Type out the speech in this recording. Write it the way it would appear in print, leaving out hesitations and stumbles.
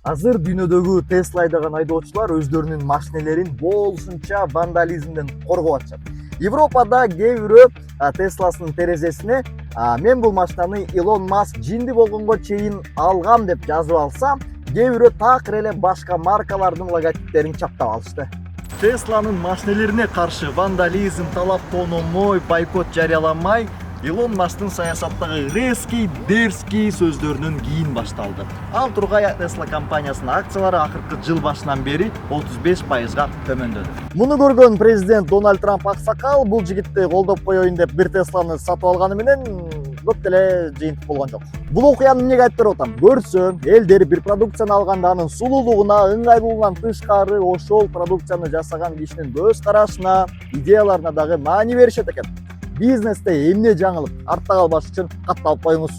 Азыр дүйнөдөгү Tesla айдаган айдоочулар өздөрүнүн машинелерин болушунча вандализмден коргоп атышат. Европада кээ бирөө Тесласынын терезесине мен бул машинаны Илон Маск жинди болгонго чейин алгам деп жазып алса, кээ бирөө такыр эле башка маркалардын логотиптерин чаптап алышты. Тесланын машинелерине каршы вандализм талап тономой, бойкот жарыяламай, Илон Масктын саясаттагы резкий, дерзкий сөздөрүнөн кийин башталды. Ал тургай Tesla компаниясынын акциялары акыркы жыл башынан бери 35%га төмөндөдү. Муну көргөн президент Дональд Трамп аксакал бул жигитти колдоп коеюн деп бир Тесланы сатып алганы менен көп деле жыйынтык болгон жок. Бул окуяны эмнеге айтып берип атам? Көрсө, элдер бир продукцияны алганда анын сулуулугуна, ыңгайлуулугунан тышкары ошол продукцияны жасаган кишинин көз карашына, идеяларына дагы маани беришет экен. Бизнесте эмне жаңылык артта калбаш үчүн катталып коюңуз.